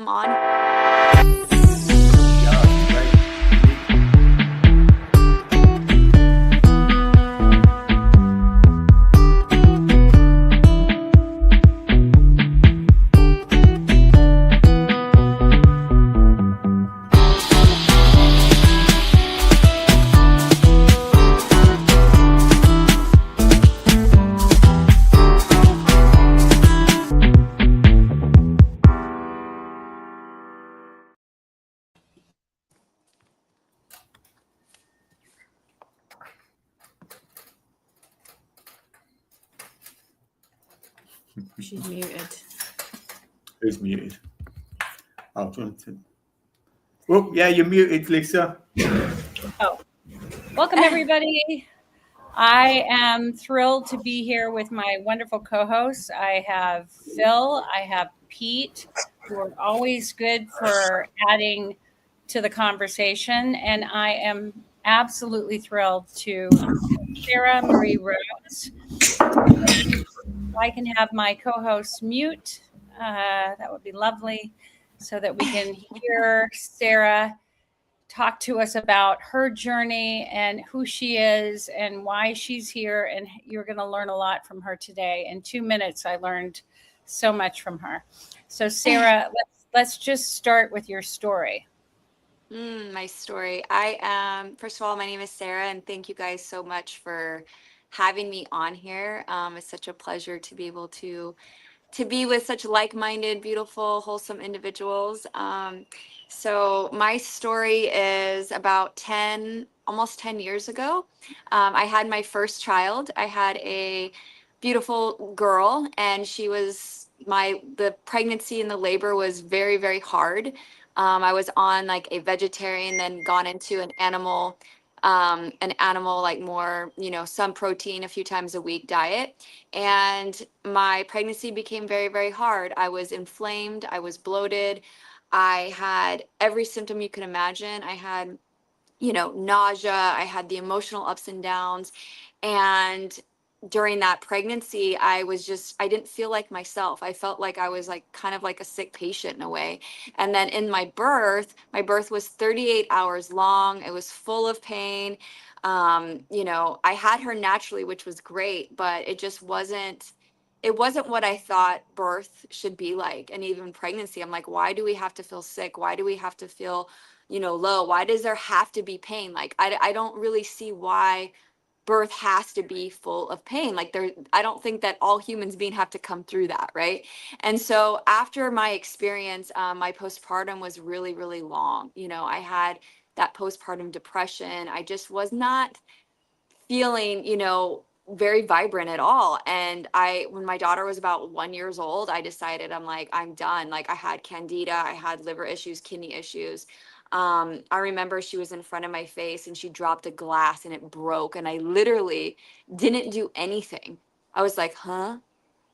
come on. She's muted. Who's muted? Oh, Jonathan. Oh, yeah, you're muted, Lisa. Oh, welcome everybody. I am thrilled to be here with my wonderful co-hosts. I have Phil, I have Pete, who are always good for adding to the conversation. And I am absolutely thrilled to Sarah Marie Rose. I can have my co-hosts mute. That would be lovely, so that we can hear Sarah talk to us about her journey and who she is and why she's here. And you're going to learn a lot from her today. In 2 minutes, I learned so much from her. So Sarah, let's just start with your story. My story. First of all, my name is Sarah, and thank you guys so much for having me on here. It's such a pleasure to be able to be with such like-minded, beautiful, wholesome individuals. So my story is about almost 10 years ago. I had my first child. I had a beautiful girl, and the pregnancy and the labor was very, very hard. I was on like a vegetarian, then gone into an animal like more, some protein a few times a week diet. And my pregnancy became very, very hard. I was inflamed. I was bloated. I had every symptom you can imagine. I had, nausea. I had the emotional ups and downs. And during that pregnancy, I didn't feel like myself. I felt like I was like kind of like a sick patient in a way. And then in my birth was 38 hours long. It was full of pain. I had her naturally, which was great, but it wasn't what I thought birth should be like. And even pregnancy, I'm like, why do we have to feel sick? Why do we have to feel, low? Why does there have to be pain? Like, I don't really see why birth has to be full of pain. Like I don't think that all humans being have to come through that, right? And so after my experience, my postpartum was really, really long. I had that postpartum depression. I just was not feeling, very vibrant at all. And when my daughter was about 1 year old, I decided, I'm like, I'm done. Like I had candida, I had liver issues, kidney issues. I remember she was in front of my face and she dropped a glass and it broke. And I literally didn't do anything. I was like, huh?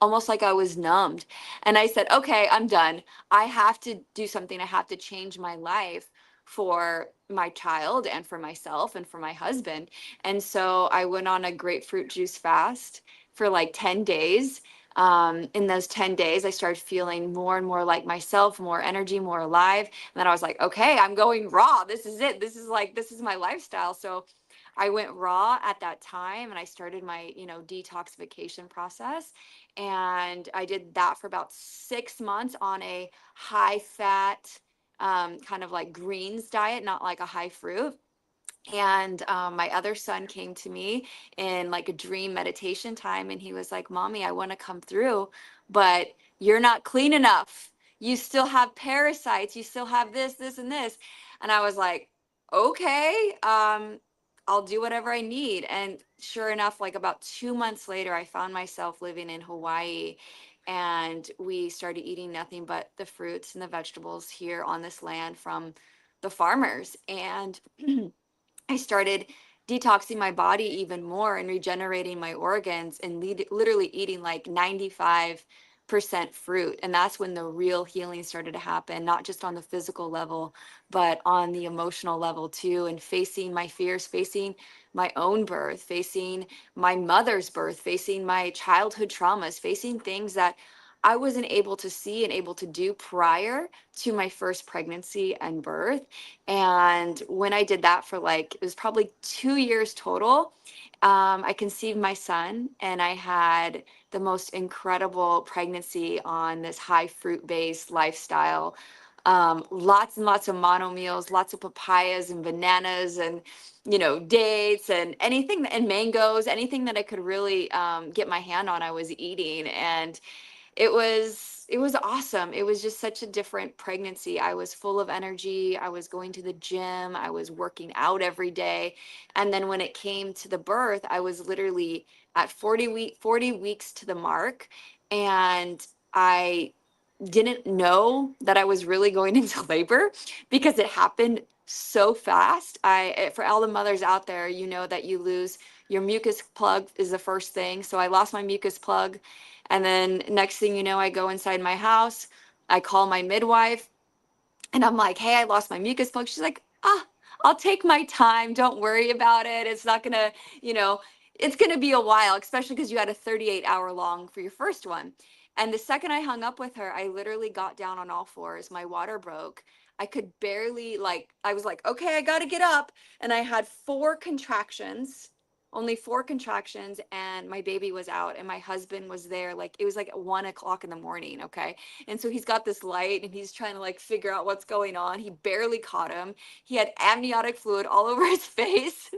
Almost like I was numbed. And I said, okay, I'm done. I have to do something. I have to change my life for my child and for myself and for my husband. And so I went on a grapefruit juice fast for like 10 days. In those 10 days, I started feeling more and more like myself, more energy, more alive. And then I was like, okay, I'm going raw. This is it. This is my lifestyle. So I went raw at that time and I started my, detoxification process. And I did that for about 6 months on a high fat, kind of like greens diet, not like a high fruit. And my other son came to me in like a dream meditation time. And he was like, Mommy, I want to come through, but you're not clean enough. You still have parasites. You still have this, and this. And I was like, okay, I'll do whatever I need. And sure enough, like about 2 months later, I found myself living in Hawaii. And we started eating nothing but the fruits and the vegetables here on this land from the farmers. And I started detoxing my body even more and regenerating my organs and literally eating like 95% fruit. And that's when the real healing started to happen, not just on the physical level, but on the emotional level too. And facing my fears, facing my own birth, facing my mother's birth, facing my childhood traumas, facing things that I wasn't able to see and able to do prior to my first pregnancy and birth. And when I did that for like, it was probably 2 years total, I conceived my son, and I had the most incredible pregnancy on this high fruit based lifestyle. Lots and lots of mono meals, lots of papayas and bananas and, dates and anything, and mangoes, anything that I could really get my hand on, I was eating. And it was awesome. It was just such a different pregnancy. I was full of energy. I was going to the gym. I was working out every day. And then when it came to the birth, I was literally at 40 weeks to the mark, and I didn't know that I was really going into labor because it happened so fast. For all the mothers out there, you know that you lose your mucus plug is the first thing. So I lost my mucus plug, and then next thing you know, I go inside my house. I call my midwife, and I'm like, hey, I lost my mucus plug. She's like, I'll take my time. Don't worry about it. It's not gonna, you know, it's gonna be a while, especially because you had a 38-hour long for your first one. And the second I hung up with her, I literally got down on all fours. My water broke. I could barely, like, I was like, okay, I gotta get up. And I had four contractions, only four contractions, and my baby was out, and my husband was there. Like, it was like 1 o'clock in the morning. Okay. And so he's got this light, and he's trying to like figure out what's going on. He barely caught him. He had amniotic fluid all over his face.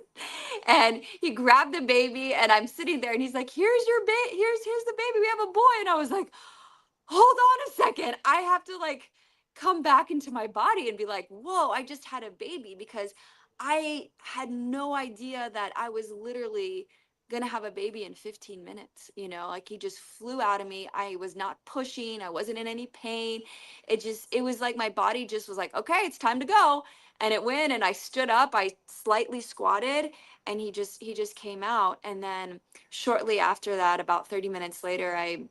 And he grabbed the baby, and I'm sitting there, and he's like, here's your here's the baby. We have a boy. And I was like, hold on a second. I have to like come back into my body and be like, whoa, I just had a baby, because I had no idea that I was literally gonna have a baby in 15 minutes. Like, he just flew out of me. I was not pushing, I wasn't in any pain. It was like my body just was like, okay, it's time to go. And it went, and I stood up, I slightly squatted, and he just came out. And then shortly after that, about 30 minutes later, I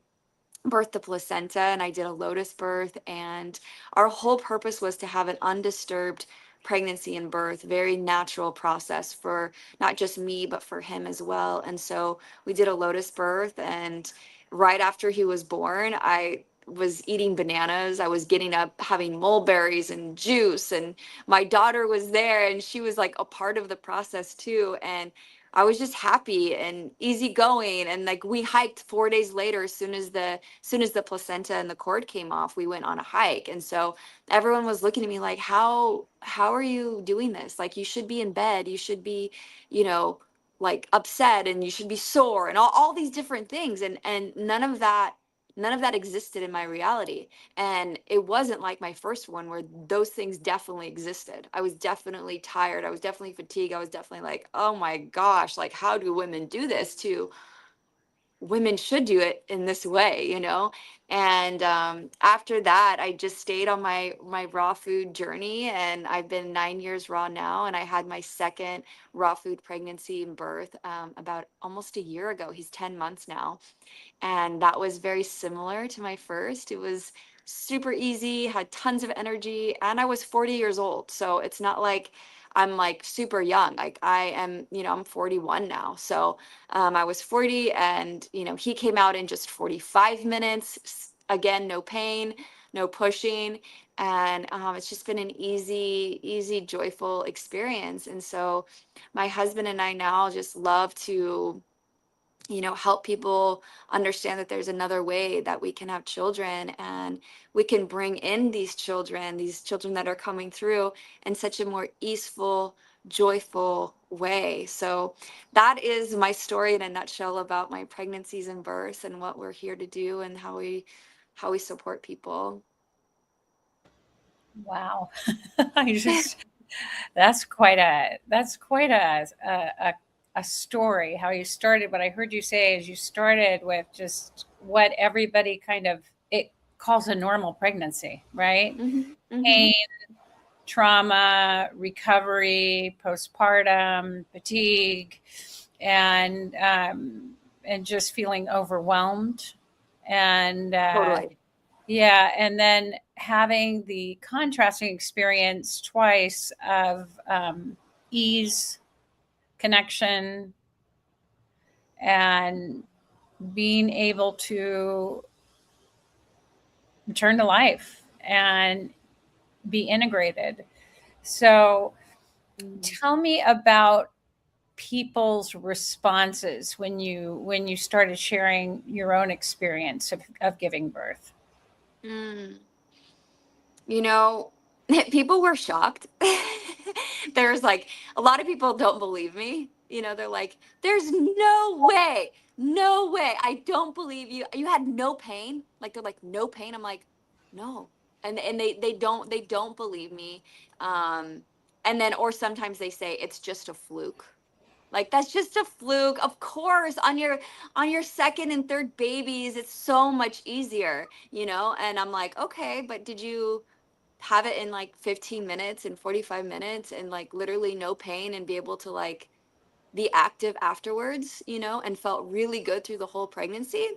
birthed the placenta, and I did a lotus birth. And our whole purpose was to have an undisturbed pregnancy and birth, very natural process for not just me, but for him as well. And so we did a lotus birth. And right after he was born, I was eating bananas. I was getting up, having mulberries and juice. And my daughter was there, and she was like a part of the process too. And I was just happy and easygoing. And like, we hiked 4 days later. As soon as the placenta and the cord came off, we went on a hike. And so everyone was looking at me like, how are you doing this? Like, you should be in bed. You should be, you know, like, upset, and you should be sore, and all these different things. And none of that existed in my reality. And it wasn't like my first one, where those things definitely existed. I was definitely tired. I was definitely fatigued. I was definitely like, oh my gosh, like, how do women do this? To women should do it in this way. And after that, I just stayed on my raw food journey, and I've been 9 years raw now. And I had my second raw food pregnancy and birth about almost a year ago. He's 10 months now, and that was very similar to my first. It was super easy, had tons of energy, and I was 40 years old. So it's not like I'm like super young. Like, I am, I'm 41 now. So I was 40, and he came out in just 45 minutes. Again, no pain, no pushing. And it's just been an easy, joyful experience. And so my husband and I now just love to help people understand that there's another way that we can have children, and we can bring in these children that are coming through in such a more easeful, joyful way. So that is my story in a nutshell about my pregnancies and births, and what we're here to do, and how we support people. Wow. I just that's quite a story how you started. What I heard you say is you started with just what everybody kind of it calls a normal pregnancy, right? Hmm. Hmm. Pain, trauma, recovery, postpartum, fatigue, and just feeling overwhelmed, and Totally. yeah, and then having the contrasting experience twice of ease, connection, and being able to return to life and be integrated. So tell me about people's responses when you started sharing your own experience of giving birth. Mm. You know, people were shocked. There's like a lot of people don't believe me. You know, they're like, there's no way, no way. I don't believe you. You had no pain. Like they're like, no pain. I'm like, no. And they don't believe me. Um, and then or sometimes they say it's just a fluke. Like that's just a fluke. Of course, on your second and third babies, it's so much easier, you know? And I'm like, okay, but did you have it in like 15 minutes and 45 minutes and like literally no pain and be able to like be active afterwards, you know, and felt really good through the whole pregnancy?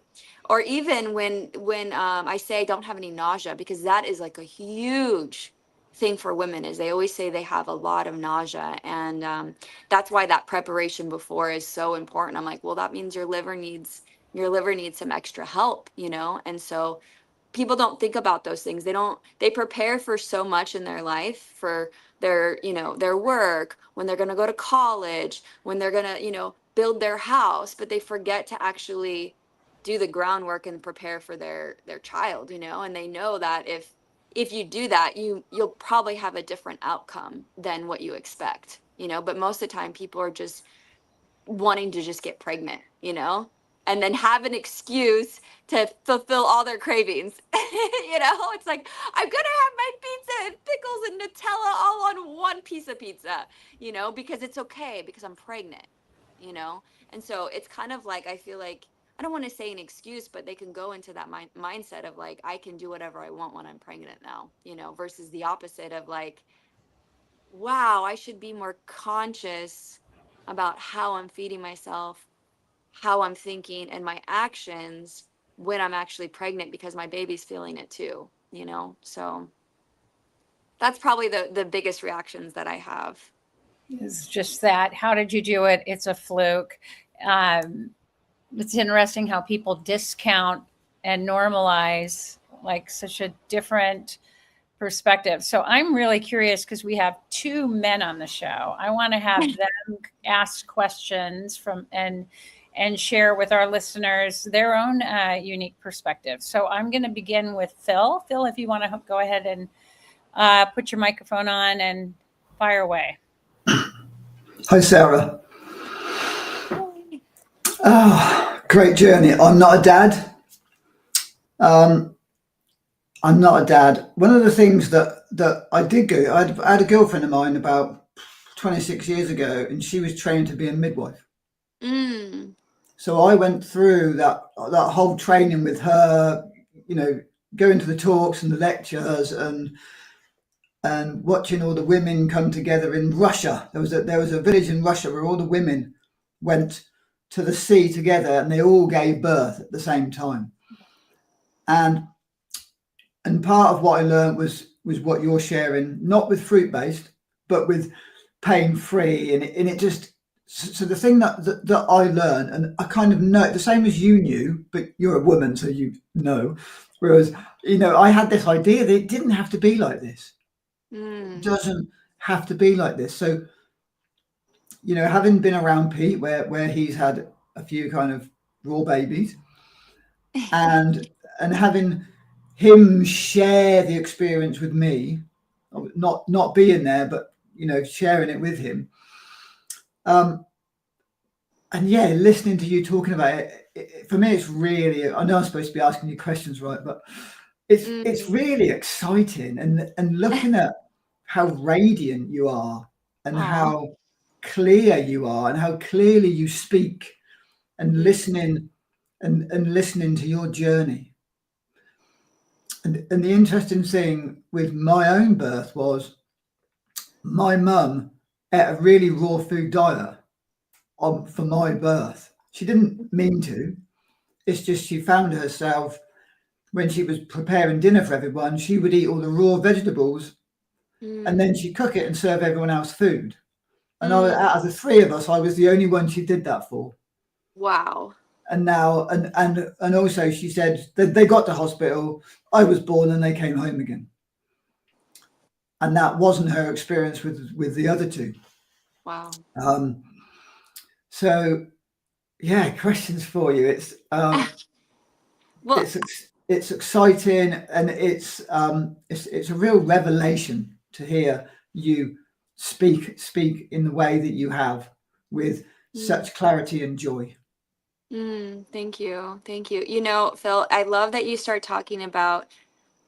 Or even when I say I don't have any nausea, because that is like a huge thing for women, is they always say they have a lot of nausea, and that's why that preparation before is so important. I'm like, well, that means your liver needs some extra help, you know. And so people don't think about those things. They prepare for so much in their life, for their work, when they're going to go to college, when they're going to, build their house, but they forget to actually do the groundwork and prepare for their child, and they know that if you do that, you'll probably have a different outcome than what you expect, but most of the time people are just wanting to just get pregnant, and then have an excuse to fulfill all their cravings. It's like, I'm gonna have my pizza and pickles and Nutella all on one piece of pizza, because it's okay, because I'm pregnant, you know? And so it's kind of like, I feel like, I don't want to say an excuse, but they can go into that mindset of like, I can do whatever I want when I'm pregnant now, versus the opposite of like, wow, I should be more conscious about how I'm feeding myself, how I'm thinking, and my actions when I'm actually pregnant, because my baby's feeling it too, So that's probably the biggest reactions that I have. It's just that, how did you do it? It's a fluke. um, it's interesting how people discount and normalize like such a different perspective. So I'm really curious because we have two men on the show. I want to have them ask questions from and share with our listeners their own unique perspective. So I'm going to begin with Phil. Phil, if you want to go ahead and put your microphone on and fire away. Hi, Sarah. Oh, great journey. I'm not a dad. I'm not a dad. One of the things that I did go, I had a girlfriend of mine about 26 years ago, and she was trained to be a midwife. Mm. So I went through that whole training with her, going to the talks and the lectures and watching all the women come together in Russia. There was a village in Russia where all the women went to the sea together and they all gave birth at the same time. And part of what I learned was what you're sharing, not with fruit based, but with pain free, and it just, so the thing that I learned, and I kind of know the same as you knew, but you're a woman, so you know. Whereas, I had this idea that it didn't have to be like this. It doesn't have to be like this. So, having been around Pete, where he's had a few kind of raw babies, and having him share the experience with me, not being there, but sharing it with him, and yeah, listening to you talking about it, for me, it's really, I know I'm supposed to be asking you questions, right? But it's really exciting, and looking at how radiant you are, and how clear you are, and how clearly you speak, and listening and listening to your journey. And the interesting thing with my own birth was my mum ate a really raw food diet for my birth. She didn't mean to. It's just she found herself, when she was preparing dinner for everyone, she would eat all the raw vegetables and then she'd cook it and serve everyone else food. And out of the three of us, I was the only one she did that for. Wow. And now, and also she said that they got to hospital. I was born and they came home again. And that wasn't her experience with the other two. Wow. So yeah, questions for you. It's Well, it's exciting, and it's a real revelation to hear you speak in the way that you have, with such clarity and joy. thank you. Thank you. You know, Phil, I love that you start talking about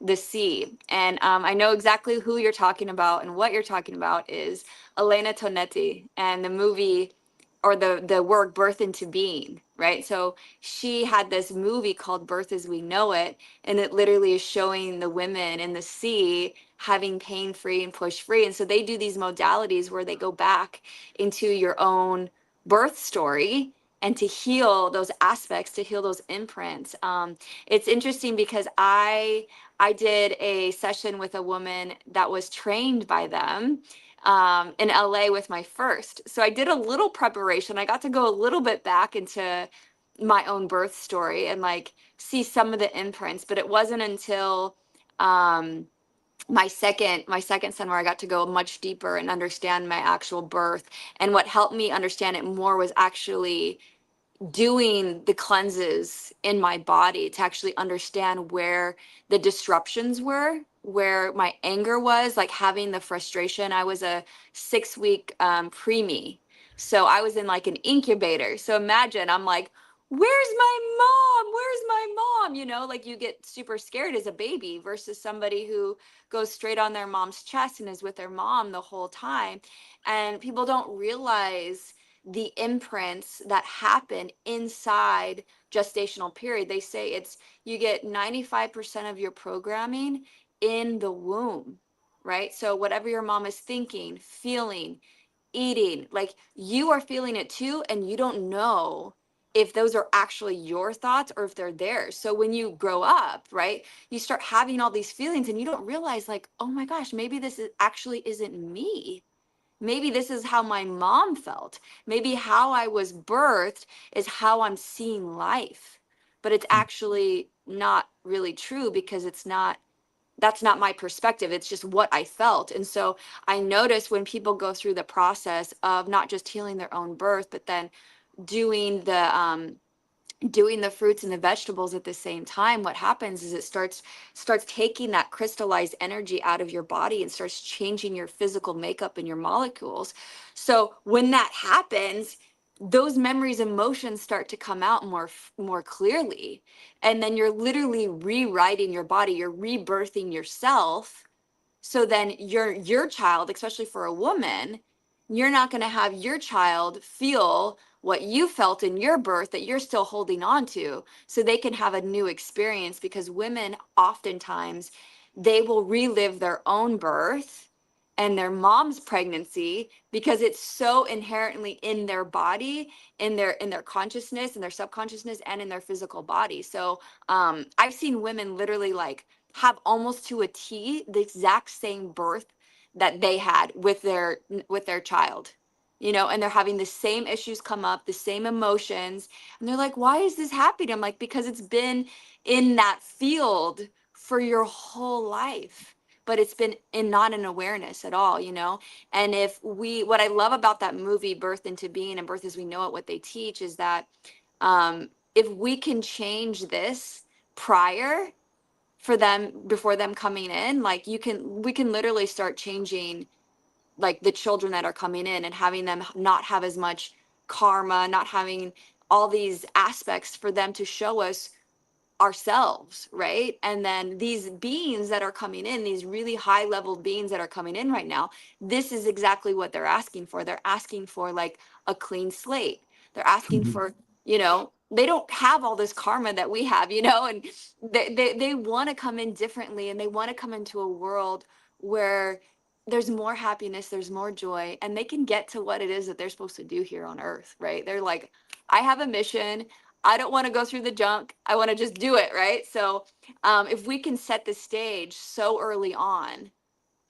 the sea. And I know exactly who you're talking about, and what you're talking about is Elena Tonetti and the movie, or the work Birth into Being, right? So she had this movie called Birth as We Know It, and it literally is showing the women in the sea having pain free and push free. And so they do these modalities where they go back into your own birth story and to heal those aspects, to heal those imprints. It's interesting because I did a session with a woman that was trained by them in LA with my first. So I did a little preparation. I got to go a little bit back into my own birth story and like see some of the imprints, but it wasn't until my second son where I got to go much deeper and understand my actual birth. And what helped me understand it more was actually doing the cleanses in my body to actually understand where the disruptions were, where my anger was, like having the frustration. I was a 6-week preemie. So I was in like an incubator. So imagine I'm like, where's my mom? Where's my mom? You know, like you get super scared as a baby versus somebody who goes straight on their mom's chest and is with their mom the whole time. And people don't realize the imprints that happen inside gestational period. They say it's, you get 95% of your programming in the womb, right? So whatever your mom is thinking, feeling, eating, like you are feeling it too, and you don't know if those are actually your thoughts or if they're theirs. So when you grow up, right, you start having all these feelings and you don't realize like, oh my gosh, maybe this actually isn't me. Maybe this is how my mom felt. Maybe how I was birthed is how I'm seeing life. But it's actually not really true because that's not my perspective. It's just what I felt. And so I notice when people go through the process of not just healing their own birth, but then doing the fruits and the vegetables at the same time, what happens is it starts taking that crystallized energy out of your body and starts changing your physical makeup and your molecules. So when that happens, those memories, emotions start to come out more clearly, and then you're literally rewriting your body, you're rebirthing yourself. So then your child, especially for a woman, you're not going to have your child feel what you felt in your birth that you're still holding on to, so they can have a new experience. Because women oftentimes, they will relive their own birth and their mom's pregnancy because it's so inherently in their body, in their consciousness, in their subconsciousness, and in their physical body. So I've seen women literally like have almost to a T the exact same birth that they had with their child, you know, and they're having the same issues come up, the same emotions, and they're like, why is this happening? I'm like, because it's been in that field for your whole life, but it's been in not an awareness at all, you know. And what I love about that movie Birth into Being and Birth as We Know It, what they teach is that if we can change this prior, for them, before them coming in, like we can literally start changing like the children that are coming in and having them not have as much karma, not having all these aspects for them to show us ourselves, right? And then these beings that are coming in, these really high level beings that are coming in right now, this is exactly what they're asking for. They're asking for like a clean slate. They're asking for, you know, they don't have all this karma that we have, you know, and they want to come in differently, and they want to come into a world where there's more happiness, there's more joy, and they can get to what it is that they're supposed to do here on earth, right? They're like, I have a mission. I don't want to go through the junk. I want to just do it, right? So if we can set the stage so early on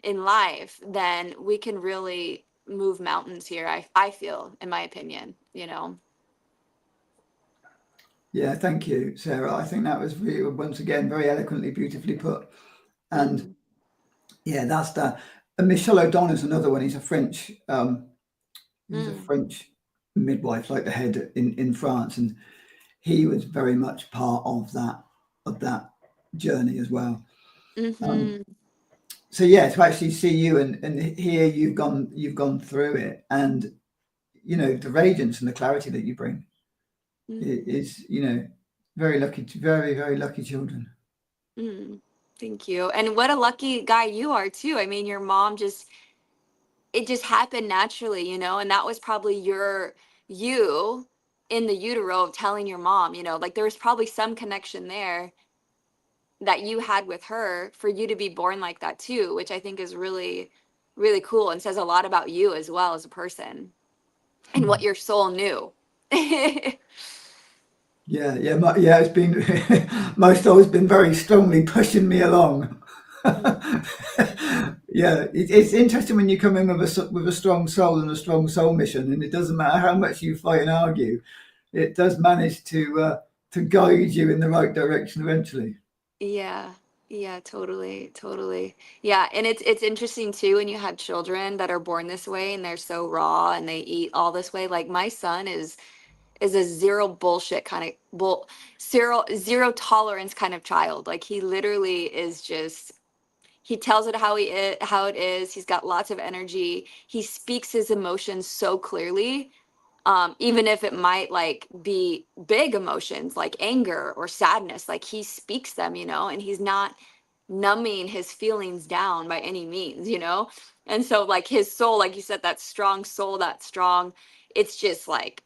in life, then we can really move mountains here. I feel, in my opinion, you know. Yeah, thank you, Sarah. I think that was really, once again, very eloquently, beautifully put. And yeah, that's that. And Michel O'Donnell's another one. He's a French midwife, like the head in France, and he was very much part of that journey as well. So yeah, to actually see you and hear you've gone through it, and you know, the radiance and the clarity that you bring is, you know, very lucky, very, very lucky children. Thank you. And what a lucky guy you are too. I mean, your mom it just happened naturally, you know, and that was probably you in the utero of telling your mom, you know, like there was probably some connection there that you had with her for you to be born like that too, which I think is really, really cool and says a lot about you as well as a person and what your soul knew. Yeah, it's been most always been very strongly pushing me along. Yeah, it's interesting when you come in with a strong soul and a strong soul mission, and it doesn't matter how much you fight and argue, it does manage to guide you in the right direction eventually. Yeah. Yeah, totally, totally. Yeah, and it's interesting too when you have children that are born this way and they're so raw and they eat all this way. Like my son is a zero bullshit kind of zero tolerance kind of child. Like he literally is just he tells it how it is. He's got lots of energy. He speaks his emotions so clearly, even if it might like be big emotions like anger or sadness. Like he speaks them, you know, and he's not numbing his feelings down by any means, you know. And so like his soul, like you said, that strong soul, that strong, it's just like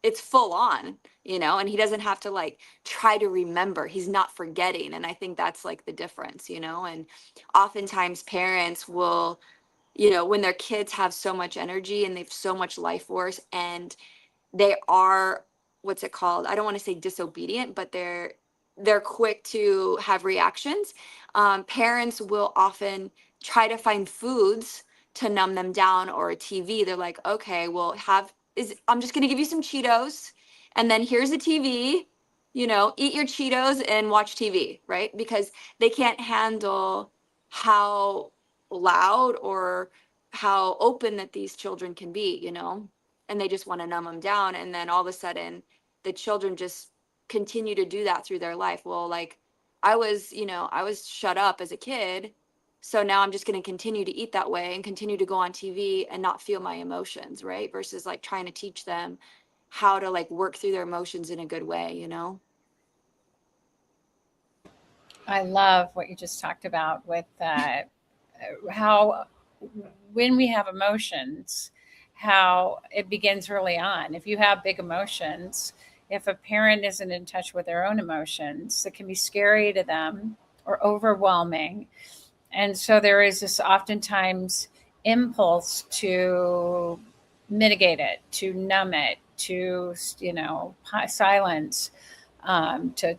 it's full on, you know, and he doesn't have to like try to remember. He's not forgetting. And I think that's like the difference, you know. And oftentimes parents will, you know, when their kids have so much energy and they've so much life force and they are, what's it called, I don't want to say disobedient, but they're quick to have reactions. Parents will often try to find foods to numb them down, or a TV. They're like, okay, well, I'm just going to give you some Cheetos, and then here's a TV, you know, eat your Cheetos and watch TV, right? Because they can't handle how loud or how open that these children can be, you know, and they just want to numb them down. And then all of a sudden, the children just continue to do that through their life. Well, like I was shut up as a kid. So now I'm just going to continue to eat that way and continue to go on TV and not feel my emotions, right? Versus like trying to teach them how to like work through their emotions in a good way, you know? I love what you just talked about with how when we have emotions, how it begins early on. If you have big emotions, if a parent isn't in touch with their own emotions, it can be scary to them or overwhelming. And so there is this oftentimes impulse to mitigate it, to numb it, to, you know, silence, to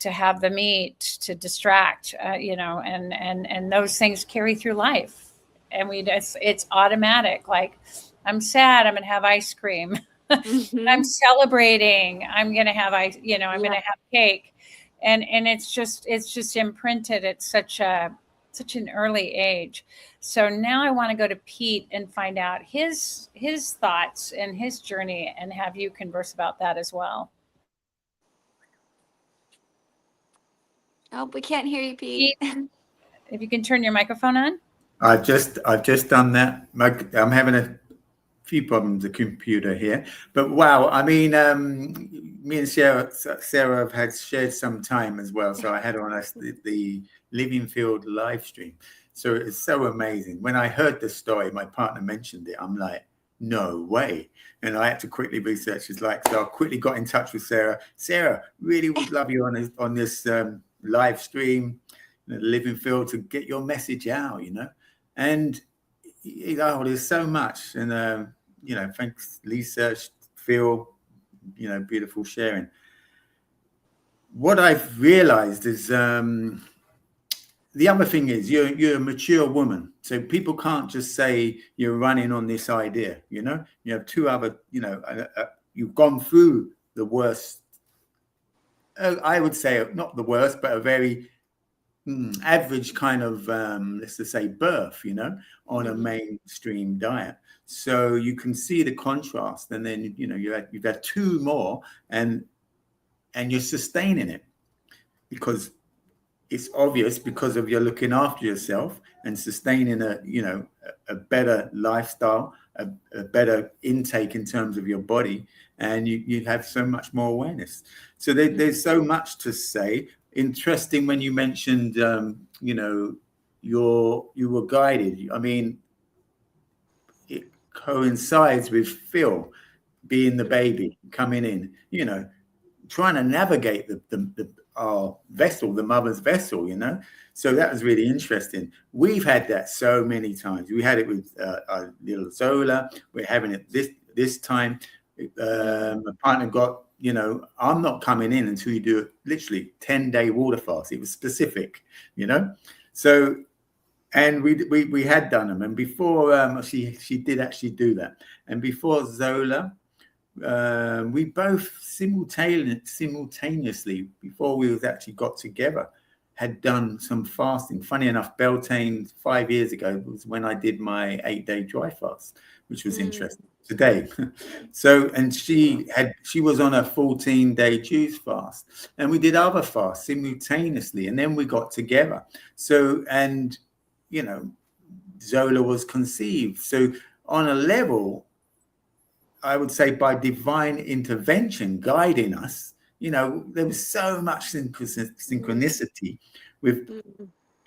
have them eat, to distract, you know, and those things carry through life. And it's automatic. Like, I'm sad, I'm going to have ice cream. I'm celebrating, I'm going to have you know, I'm going to have cake. And it's just imprinted at such an early age. So now I want to go to Pete and find out his thoughts and his journey, and have you converse about that as well. Oh, we can't hear you, Pete. If you can turn your microphone on. I've just done that. I'm having a few problems with the computer here, but wow, I mean, me and Sarah have had shared some time as well. So I had on us the Living Field live stream. So it's so amazing. When I heard the story, my partner mentioned it. I'm like, no way. And I had to quickly research. It's like, so I quickly got in touch with Sarah. Sarah, really would love you on this live stream, the Living Field, to get your message out, you know. And you know, there's so much. And you know, thanks, Lisa, Phil, you know, beautiful sharing. What I've realized is the other thing is you're a mature woman, so people can't just say you're running on this idea. You know, you have two other, you know, you've gone through the worst I would say not the worst, but a very average kind of, let's just say, birth, on a mainstream diet. So you can see the contrast, and then you've had two more, and you're sustaining it because it's obvious, because of you're looking after yourself and sustaining a better lifestyle, a better intake in terms of your body, and you have so much more awareness. So there's so much to say. Interesting when you mentioned you were guided. I mean, it coincides with Phil being the baby coming in, trying to navigate our vessel, the mother's vessel, So that was really interesting. We've had that so many times. We had it with our little Zola. We're having it this time. My partner got, I'm not coming in until you do literally 10-day water fast. It was specific, So, and we had done them. And before she did actually do that. And before Zola, we both simultaneously, before we actually got together, had done some fasting. Funny enough, Beltane 5 years ago was when I did my 8-day dry fast, which was interesting today. So, and she was on a 14-day juice fast, and we did other fasts simultaneously, and then we got together. So, and Zola was conceived. So on a level, I would say by divine intervention guiding us, there was so much synchronicity with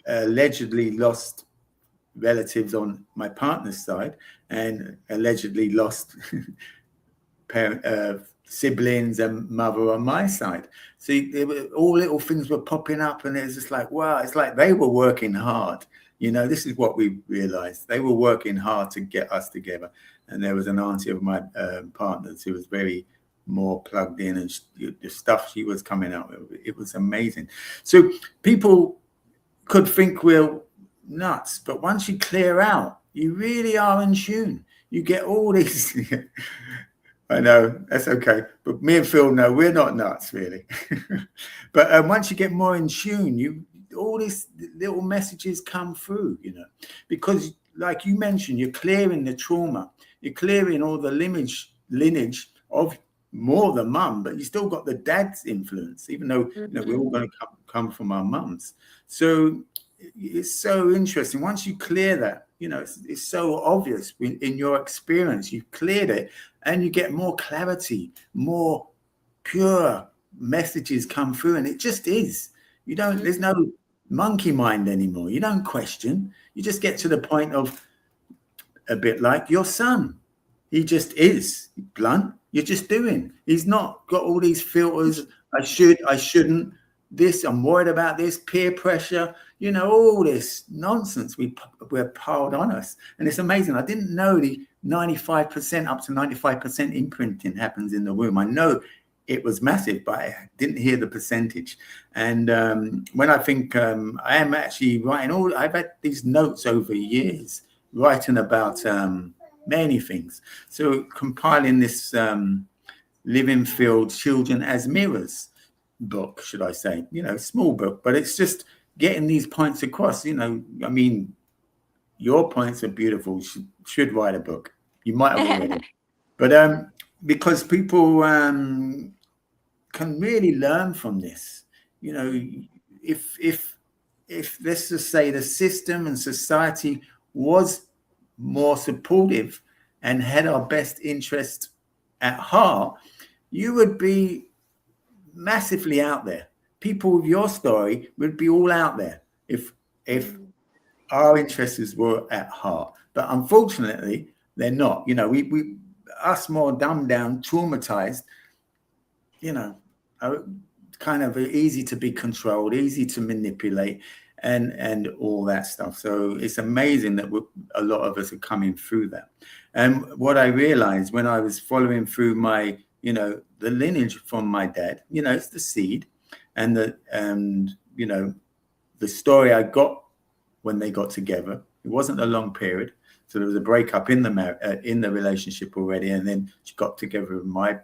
allegedly lost relatives on my partner's side and allegedly lost siblings and mother on my side. So all little things were popping up, and it was just like, wow, it's like they were working hard. This is what we realized. They were working hard to get us together. And there was an auntie of my partners who was very more plugged in, and the stuff she was coming out with, it was amazing. So people could think we're nuts, but once you clear out, you really are in tune. You get all these. I know, that's okay. But me and Phil know we're not nuts, really. But once you get more in tune, all these little messages come through, because like you mentioned, you're clearing the trauma. You're clearing all the lineage of more the mum, but you still got the dad's influence, even though we're all going to come from our mums. So it's so interesting. Once you clear that, it's so obvious in your experience. You've cleared it, and you get more clarity, more pure messages come through, and it just is. There's no monkey mind anymore. You don't question. You just get to the point of, a bit like your son. He just is blunt. You're just doing. He's not got all these filters. I shouldn't. This, I'm worried about this, peer pressure, all this nonsense we're piled on us. And it's amazing. I didn't know the 95%, up to 95% imprinting happens in the womb. I know it was massive, but I didn't hear the percentage. And when I think I am actually writing I've had these notes over years, writing about many things. So compiling this Living Field Children as Mirrors book, should I say, small book, but it's just getting these points across. I mean, your points are beautiful. You should write a book. You might have already. But because people can really learn from this, if let's just say the system and society was more supportive and had our best interest at heart, you would be massively out there. People with your story would be all out there if our interests were at heart. But unfortunately, they're not. We us more dumbed down, traumatized, are kind of easy to be controlled, easy to manipulate, and all that stuff. So it's amazing that a lot of us are coming through that. And what I realized when I was following through my, the lineage from my dad, it's the seed, and the story I got when they got together. It wasn't a long period, so there was a breakup in the relationship already, and then she got together with my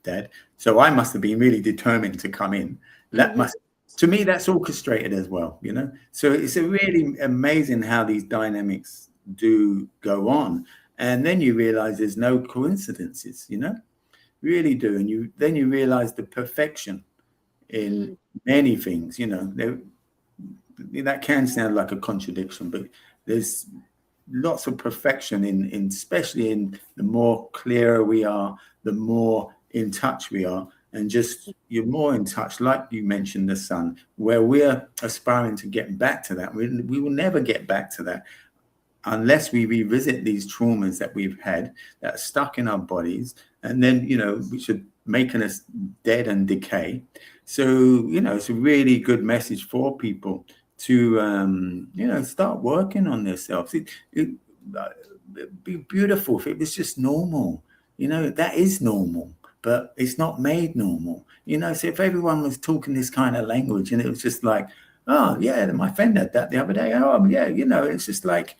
Dad. So I must have been really determined to come in. That must, to me, that's orchestrated as well, you know. So it's a really amazing how these dynamics do go on. And then you realize there's no coincidences, you know, really do. And then you realize the perfection in many things, you know. That can sound like a contradiction, but there's lots of perfection in especially in the more clearer we are, the more in touch we are, and just you're more in touch, like you mentioned, the sun, where we're aspiring to get back to that. We will never get back to that unless we revisit these traumas that we've had that are stuck in our bodies, and then, you know, which are making us dead and decay. So, you know, it's a really good message for people to, you know, start working on themselves. It'd be beautiful if it was just normal. You know, that is normal, but it's not made normal. You know, so if everyone was talking this kind of language and it was just like, oh, yeah, my friend had that the other day. Oh, yeah, you know, it's just like,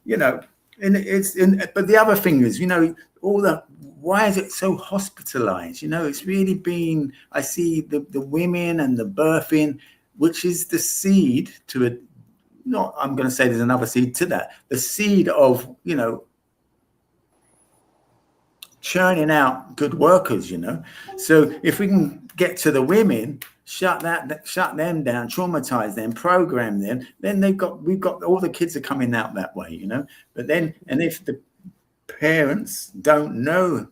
you know, but the other thing is, you know, why is it so hospitalized? You know, it's really been, I see the women and the birthing, which is the seed to it. Not, I'm going to say there's another seed to that. The seed of, you know, churning out good workers, you know. So if we can get to the women, shut them down, traumatize them, program them, then we've got all the kids are coming out that way, you know. But then, and if the parents don't know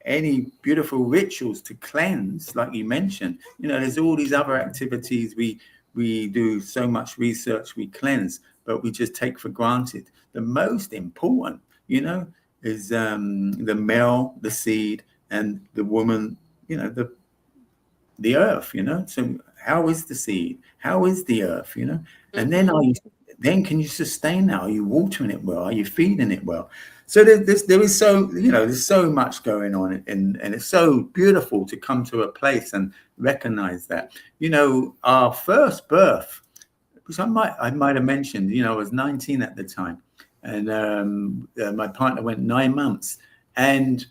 any beautiful rituals to cleanse, like you mentioned, you know, there's all these other activities we do so much research, we cleanse, but we just take for granted. The most important, you know, is the male, the seed, and the woman, you know, the earth, you know. So how is the seed? How is the earth, you know? And then can you sustain that? Are you watering it well? Are you feeding it well? So there is so, you know, there's so much going on, and it's so beautiful to come to a place and recognize that. You know, our first birth, which I might have mentioned, you know, I was 19 at the time, and my partner went 9 months, and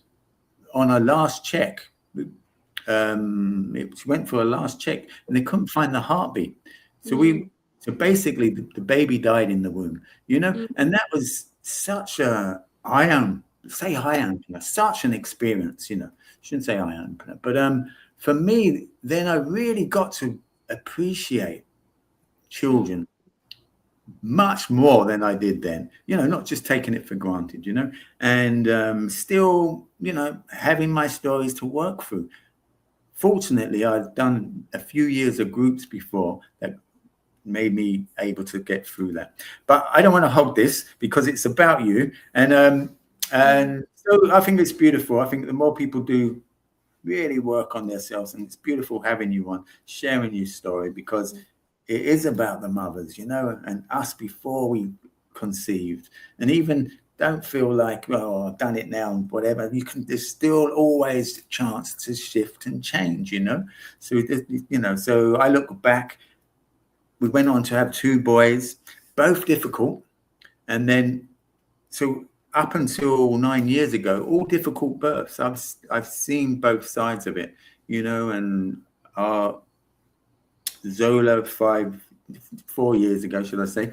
on our last check, it went for a last check, and they couldn't find the heartbeat. So basically the baby died in the womb, you know, and that was such a such an experience, you know. Shouldn't say eye opener, but for me, then I really got to appreciate children much more than I did then, you know, not just taking it for granted, you know, and still, you know, having my stories to work through. Fortunately, I've done a few years of groups before that made me able to get through that. But I don't want to hog this because it's about you. And so I think it's beautiful. I think the more people do really work on themselves, and it's beautiful having you on, sharing your story, because it is about the mothers, you know, and us before we conceived. And even don't feel like, well, I've done it now and whatever. There's still always a chance to shift and change, you know. So, you know, so I look back, we went on to have 2 boys, both difficult. And then, so up until 9 years ago, all difficult births. I've seen both sides of it, you know, and our Zola 4 years ago, should I say,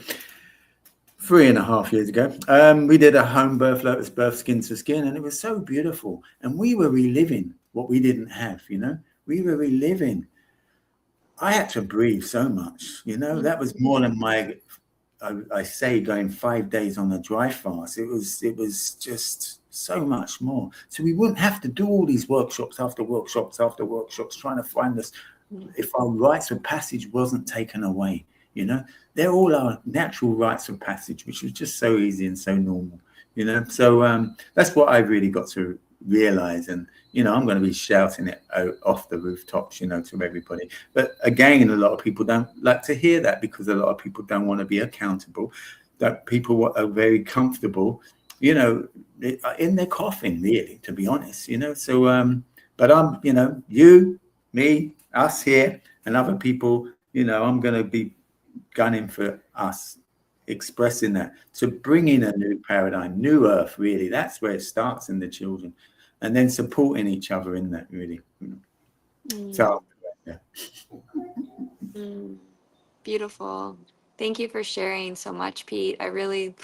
3.5 years ago, we did a home birth, lotus birth, skin to skin, and it was so beautiful. And we were reliving what we didn't have, you know. We were reliving. I had to breathe so much, you know. That was more than I say, going 5 days on a dry fast. It was just so much more. So we wouldn't have to do all these workshops after workshops after workshops, trying to find this. If our rites of passage wasn't taken away, you know, they're all our natural rites of passage, which was just so easy and so normal, you know. So that's what I've really got to realize. And, you know, I'm going to be shouting it off the rooftops, you know, to everybody. But again, a lot of people don't like to hear that, because a lot of people don't want to be accountable. That people are very comfortable, you know, in their coffin, really, to be honest, you know. So, but I'm, you know, you, me, us here, and other people, you know, I'm going to be gunning for us, expressing that, to bring in a new paradigm, new earth, really. That's where it starts in the children. and then supporting each other in that, really. So yeah. Beautiful. Thank you for sharing so much, Pete. I really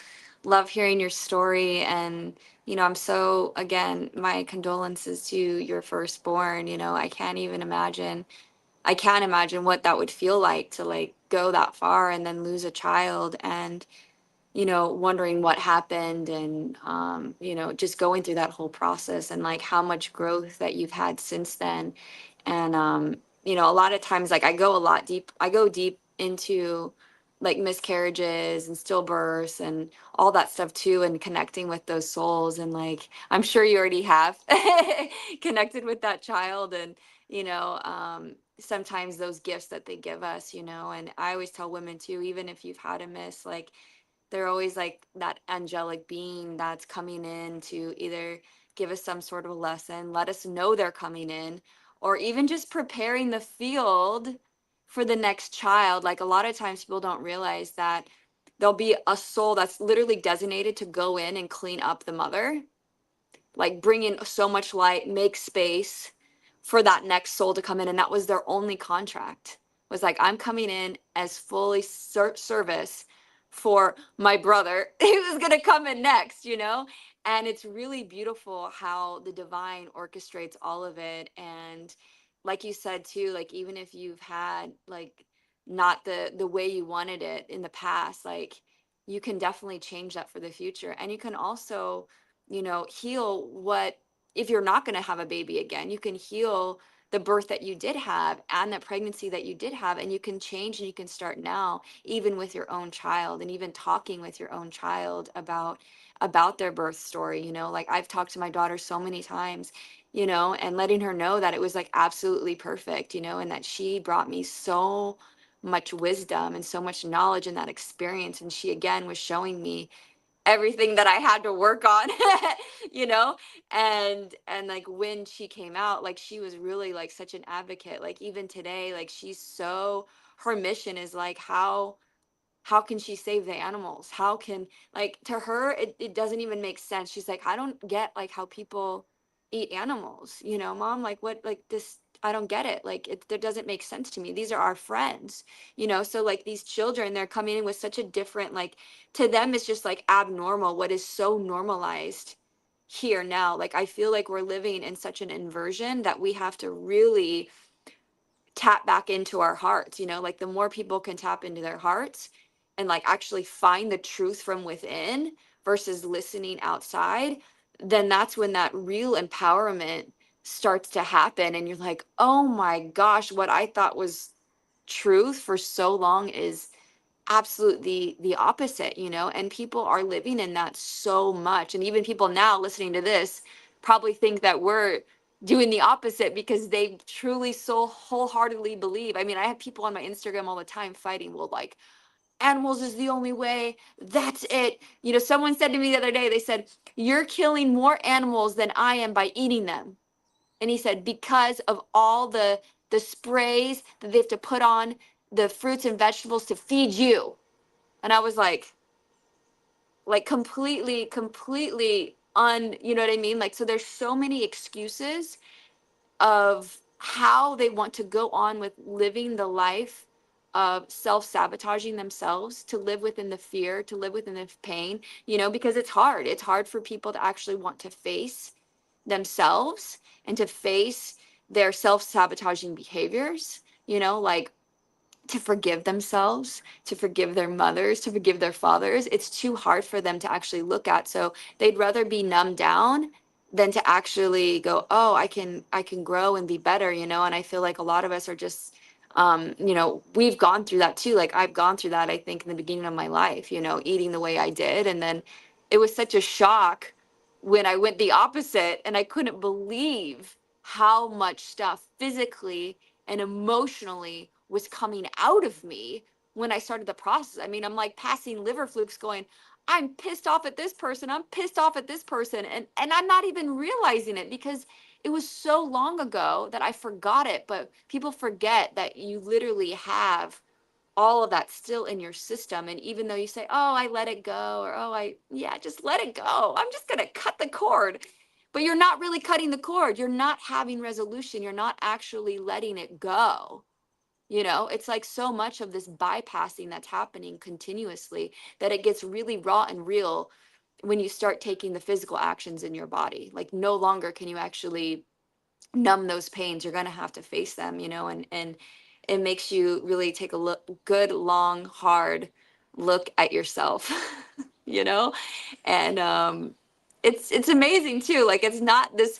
love hearing your story. And, I'm so, again, my condolences to your firstborn. I can't imagine what that would feel like to like go that far and then lose a child, and wondering what happened, and just going through that whole process, and like how much growth that you've had since then. And a lot of times, like, I go deep into like miscarriages and stillbirths and all that stuff too, and connecting with those souls. And like, I'm sure you already have connected with that child. And sometimes those gifts that they give us, and I always tell women too, even if you've had a miss, like, they're always like that angelic being that's coming in to either give us some sort of a lesson, let us know they're coming in, or even just preparing the field for the next child. Like, a lot of times people don't realize that there'll be a soul that's literally designated to go in and clean up the mother, like bring in so much light, make space for that next soul to come in. And that was their only contract, was like, I'm coming in as fully service for my brother who's going to come in next, And it's really beautiful how the divine orchestrates all of it. And like you said too, like, even if you've had like not the way you wanted it in the past, like, you can definitely change that for the future. And you can also, heal what, if you're not going to have a baby again, you can heal the birth that you did have and the pregnancy that you did have, and you can change, and you can start now, even with your own child, and even talking with your own child about their birth story. Like, I've talked to my daughter so many times, and letting her know that it was like absolutely perfect, and that she brought me so much wisdom and so much knowledge in that experience. And she again was showing me everything that I had to work on, you know, and like, when she came out, like, she was really like such an advocate. Like, even today, like, her mission is like, how can she save the animals? How can, like, to her, it doesn't even make sense. She's like, I don't get like how people eat animals, mom, like, what, like, this, I don't get it. Like, it doesn't make sense to me. These are our friends, so like, these children, they're coming in with such a different, like, to them it's just like abnormal what is so normalized here now. Like, I feel like we're living in such an inversion that we have to really tap back into our hearts. Like, the more people can tap into their hearts and like actually find the truth from within versus listening outside, then that's when that real empowerment starts to happen. And you're like, oh my gosh, what I thought was truth for so long is absolutely the opposite. And people are living in that so much. And even people now listening to this probably think that we're doing the opposite, because they truly so wholeheartedly believe. I mean, I have people on my Instagram all the time fighting, well, like, animals is the only way, that's it. Someone said to me the other day, they said, you're killing more animals than I am by eating them. And he said, because of all the sprays that they have to put on the fruits and vegetables to feed you. And I was like completely you know what I mean? Like, so there's so many excuses of how they want to go on with living the life of self-sabotaging themselves, to live within the fear, to live within the pain, because it's hard. It's hard for people to actually want to face themselves and to face their self-sabotaging behaviors, like, to forgive themselves, to forgive their mothers, to forgive their fathers. It's too hard for them to actually look at. So they'd rather be numbed down than to actually go, oh, I can grow and be better, And I feel like a lot of us are just, we've gone through that too. Like, I've gone through that, I think, in the beginning of my life, eating the way I did. And then it was such a shock when I went the opposite, and I couldn't believe how much stuff physically and emotionally was coming out of me when I started the process. I mean, I'm like passing liver flukes going, I'm pissed off at this person. I'm pissed off at this person. And I'm not even realizing it, because it was so long ago that I forgot it. But people forget that you literally have all of that still in your system. And even though you say, oh, I let it go, or, oh, yeah, just let it go, I'm just going to cut the cord. but you're not really cutting the cord. You're not having resolution. You're not actually letting it go. You know, it's like so much of this bypassing that's happening continuously that it gets really raw and real when you start taking the physical actions in your body. Like no longer can you actually numb those pains. You're going to have to face them, you know, and it makes you really take a good, long, hard look at yourself, you know, and it's amazing too. Like it's not this.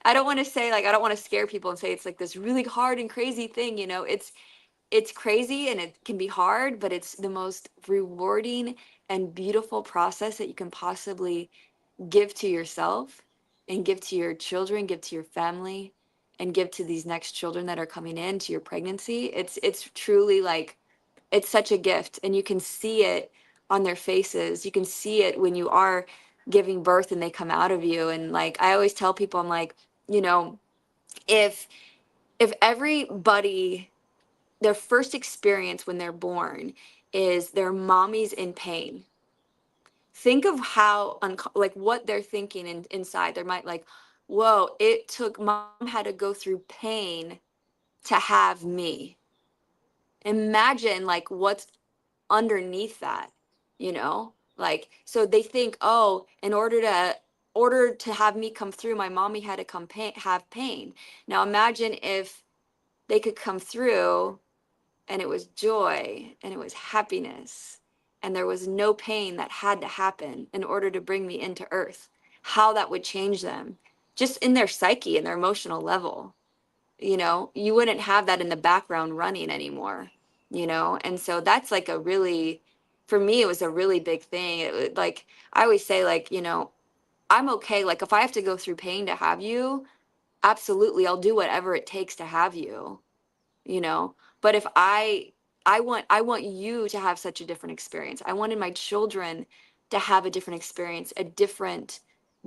I don't want to say like I don't want to scare people and say it's like this really hard and crazy thing, you know. It's crazy and it can be hard, but it's the most rewarding and beautiful process that you can possibly give to yourself and give to your children, give to your family, and give to these next children that are coming into your pregnancy. It's truly like it's such a gift, and you can see it on their faces. You can see it when you are giving birth and they come out of you. And like I always tell people, I'm like, you know, if everybody their first experience when they're born is their mommy's in pain, think of how like what they're thinking inside. They might like, whoa, it took mom had to go through pain to have me. Imagine like what's underneath that, you know, like so they think, oh, in order to have me come through, my mommy had to have pain. Now imagine if they could come through and it was joy and it was happiness and there was no pain that had to happen in order to bring me into earth. How that would change them just in their psyche and their emotional level. You know, you wouldn't have that in the background running anymore, you know. And so that's like a really, for me it was a really big thing. Like I always say, like, you know, I'm okay, like if I have to go through pain to have you, absolutely I'll do whatever it takes to have you, you know. But if I want you to have such a different experience. I wanted my children to have a different experience, a different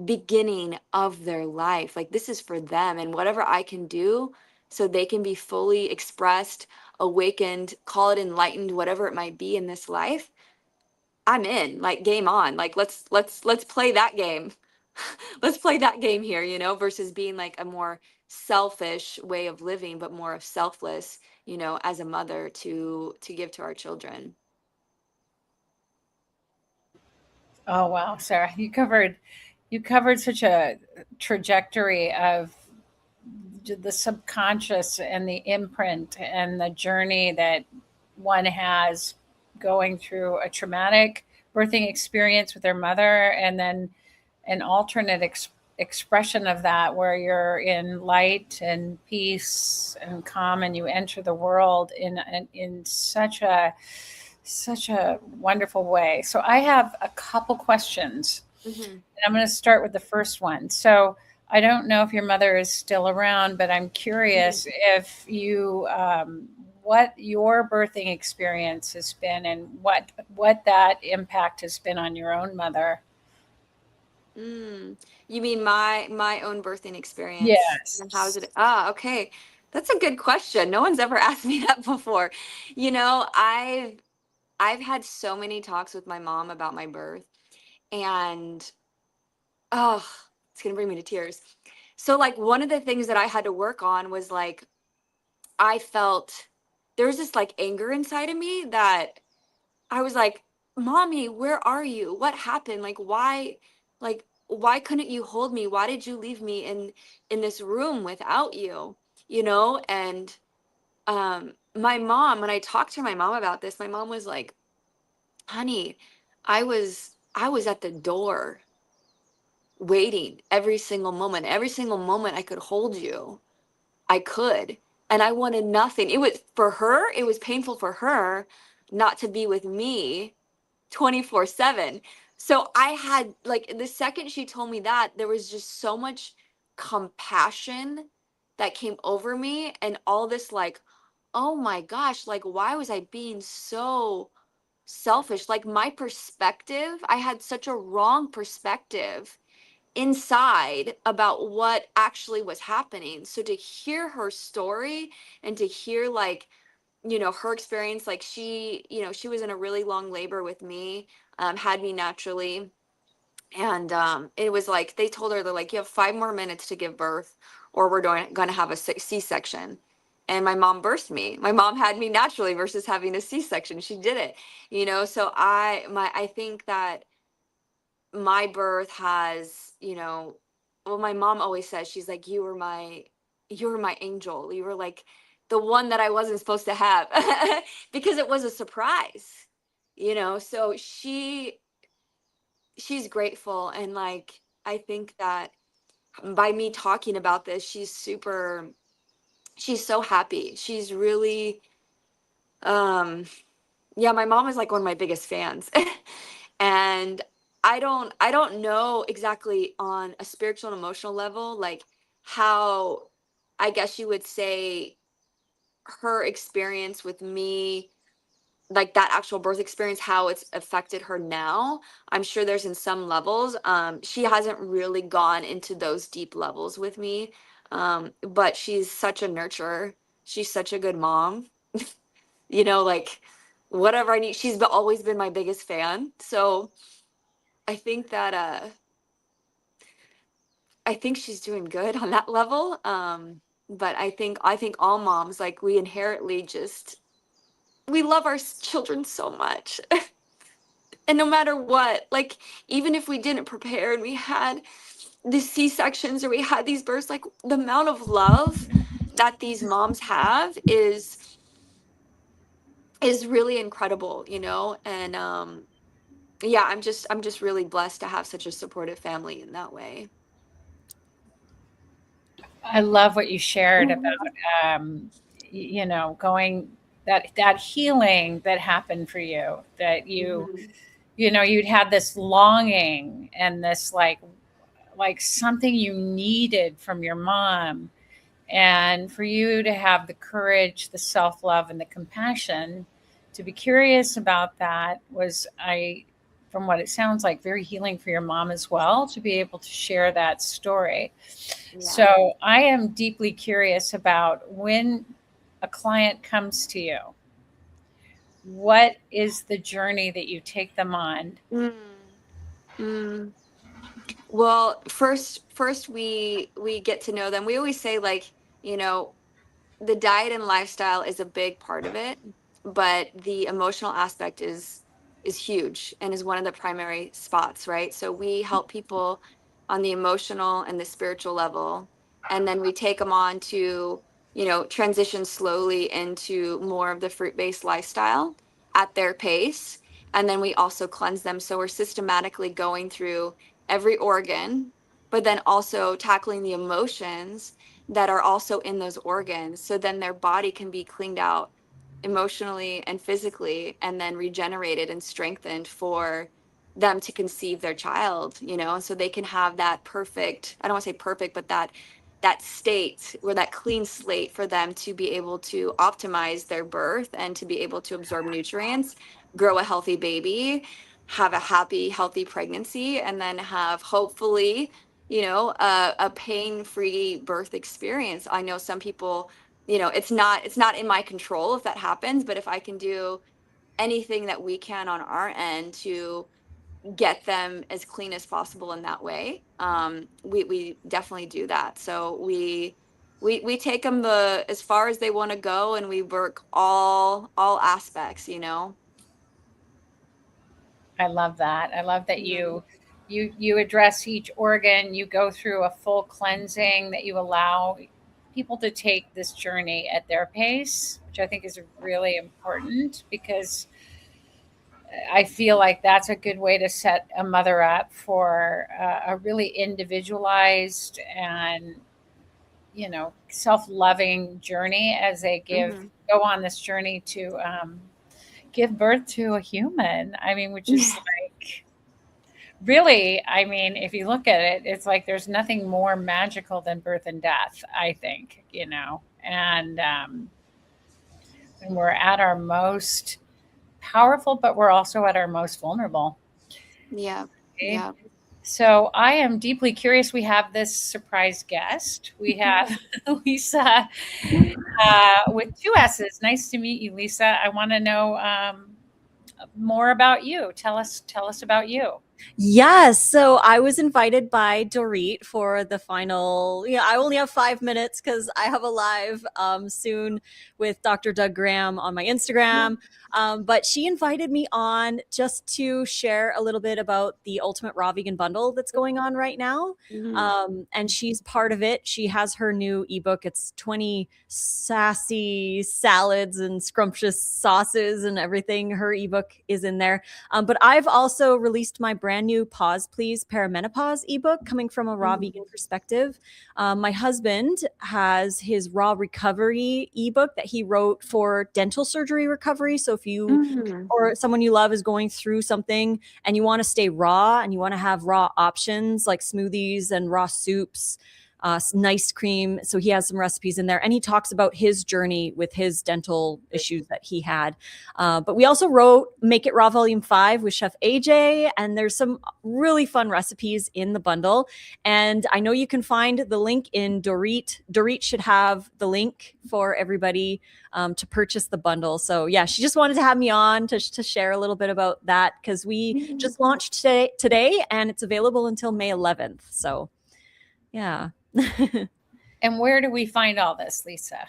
beginning of their life. Like this is for them, and whatever I can do so they can be fully expressed, awakened, call it enlightened, whatever it might be in this life, I'm in. Like game on. Like let's play that game. Let's play that game here, you know, versus being like a more selfish way of living, but more of selfless, you know, as a mother to give to our children. Oh wow, Sarah, you covered such a trajectory of the subconscious and the imprint and the journey that one has going through a traumatic birthing experience with their mother, and then an alternate expression of that where you're in light and peace and calm and you enter the world in such a wonderful way. So I have a couple questions. Mm-hmm. And I'm going to start with the first one. So I don't know if your mother is still around, but I'm curious if you, what your birthing experience has been, and what that impact has been on your own mother. Mm. You mean my own birthing experience? And how's Yes. it? Ah, okay. That's a good question. No one's ever asked me that before. You know, I've had so many talks with my mom about my birth, and oh, it's gonna bring me to tears. So like one of the things that I had to work on was like I felt there was this like anger inside of me that I was like, "Mommy, where are you? What happened? Like why couldn't you hold me? Why did you leave me in this room without you?" You know, and my mom, when I talked to my mom about this, my mom was like, "Honey, I was at the door waiting every single moment I could hold you. I could. And I wanted nothing. It was for her, it was painful for her not to be with me 24/7. So I had like the second she told me that, there was just so much compassion that came over me and all this like, oh my gosh, like why was I being so selfish? Like my perspective, I had such a wrong perspective inside about what actually was happening. So to hear her story and to hear like, you know, her experience, like she, you know, she was in a really long labor with me, had me naturally. And it was like they told her, they're like, you have 5 more minutes to give birth, or we're going to have a C-section. And my mom birthed me. My mom had me naturally versus having a C-section. She did it, you know. So I think that my birth has, you know, well, my mom always says, she's like, you were my angel. You were like the one that I wasn't supposed to have because it was a surprise, you know. So she's grateful, and like I think that by me talking about this, she's so happy. She's really um yeah, my mom is like one of my biggest fans. And I don't know exactly on a spiritual and emotional level like how, I guess you would say, her experience with me, like that actual birth experience, how it's affected her now. I'm sure there's in some levels. She hasn't really gone into those deep levels with me. But she's such a nurturer. She's such a good mom. You know, like whatever I need, always been my biggest fan. So I think that I think she's doing good on that level. But I think all moms, like, we inherently just we love our children so much. And no matter what, like, even if we didn't prepare and we had these C-sections or we had these births, like, the amount of love that these moms have is really incredible, you know. And yeah, I'm just really blessed to have such a supportive family in that way. I love what you shared about, going that healing that happened for you, that Mhm. you'd had this longing and this like something you needed from your mom, and for you to have the courage, the self-love, and the compassion to be curious about that was, from what it sounds like, very healing for your mom as well, to be able to share that story. Yeah. So I am deeply curious about, when a client comes to you, what is the journey that you take them on? Mm. Mm. Well, first we get to know them. We always say, like, you know, the diet and lifestyle is a big part of it, but the emotional aspect is huge and is one of the primary spots, right? So we help people on the emotional and the spiritual level, and then we take them on to, you know, transition slowly into more of the fruit-based lifestyle at their pace. And then we also cleanse them. So we're systematically going through every organ, but then also tackling the emotions that are also in those organs, so then their body can be cleaned out emotionally and physically, and then regenerated and strengthened for them to conceive their child, you know. And so they can have that perfect, I don't want to say perfect, but that state, or that clean slate, for them to be able to optimize their birth and to be able to absorb nutrients, grow a healthy baby, have a happy, healthy pregnancy, and then have, hopefully, you know, a pain-free birth experience. I know some people, you know, it's not in my control if that happens, but if I can do anything that we can on our end to get them as clean as possible in that way, we definitely do that. So we take them as far as they want to go, and we work all aspects, you know. I love that. I love that Mhm. you address each organ. You go through a full cleansing, that you allow people to take this journey at their pace, which I think is really important, because I feel like that's a good way to set a mother up for a really individualized and, self-loving journey, as they Mhm. go on this journey to give birth to a human. I mean, which is like, really, I mean, if you look at it, it's like there's nothing more magical than birth and death, I think, and when we're at our most powerful, but we're also at our most vulnerable. Yeah. Okay? Yeah. So I am deeply curious. We have this surprise guest. We have Lisa, with two S's. Nice to meet you, Lisa. I want to know more about you. Tell us about you. Yes. So I was invited by Dorit for the final. I only have 5 minutes because I have a live soon with Dr. Doug Graham on my Instagram. But she invited me on just to share a little bit about the Ultimate Raw Vegan Bundle that's going on right now. And she's part of it. She has her new ebook. It's 20 sassy salads and scrumptious sauces and everything. Her ebook is in there. But I've also released my brand new Pause Please Perimenopause ebook coming from a raw vegan perspective. My husband has his raw recovery ebook that he wrote for dental surgery recovery. So if you or someone you love is going through something and you want to stay raw and you want to have raw options like smoothies and raw soups, nice cream. So he has some recipes in there, and he talks about his journey with his dental issues that he had. But we also wrote Make It Raw Volume 5 with Chef AJ, and there's some really fun recipes in the bundle. And I know you can find the link in Dorit. Dorit should have the link for everybody to purchase the bundle. So yeah, she just wanted to have me on to share a little bit about that because we just launched today, and it's available until May 11th. So yeah. And where do we find all this, Lisa?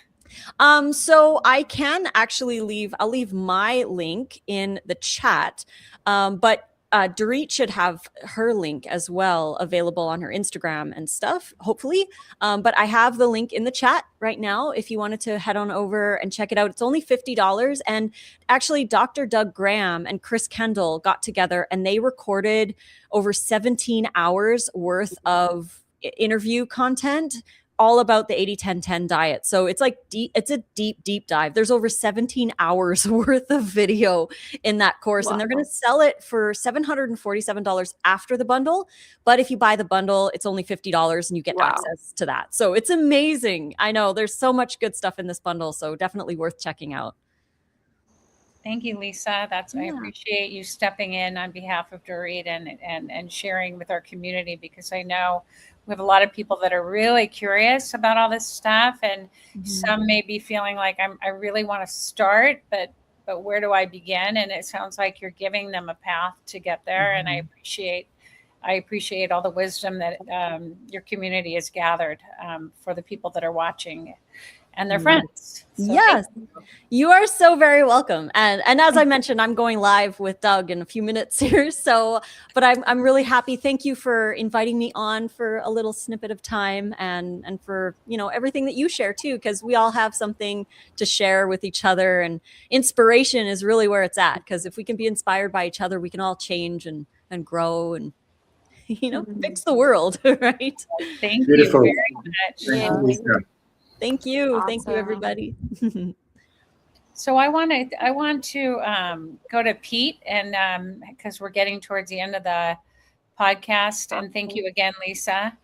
So I can actually I'll leave my link in the chat. But Dorit should have her link as well available on her Instagram and stuff, hopefully. But I have the link in the chat right now if you wanted to head on over and check it out. It's only $50. And actually, Dr. Doug Graham and Chris Kendall got together and they recorded over 17 hours worth of interview content all about the 80-10-10 diet. So it's like it's a deep dive. There's over 17 hours worth of video in that course. Wow. And they're going to sell it for $747 after the bundle. But if you buy the bundle, it's only $50 and you get access to that. So it's amazing. I know there's so much good stuff in this bundle. So definitely worth checking out. Thank you, Lisa. I appreciate you stepping in on behalf of Dorit and sharing with our community, because I know we have a lot of people that are really curious about all this stuff, and some may be feeling like I really want to start, but where do I begin? And it sounds like you're giving them a path to get there, and I appreciate all the wisdom that your community has gathered for the people that are watching and their friends. So yes, you are so very welcome. And as I mentioned, I'm going live with Doug in a few minutes here. So, but I'm really happy. Thank you for inviting me on for a little snippet of time and for, everything that you share too, because we all have something to share with each other, and inspiration is really where it's at. Because if we can be inspired by each other, we can all change and grow and, fix the world. Right. Thank you very much. Yeah. Thank you. Awesome. Thank you, everybody. So I want to go to Pete, and because we're getting towards the end of the podcast, and thank you again, Lisa,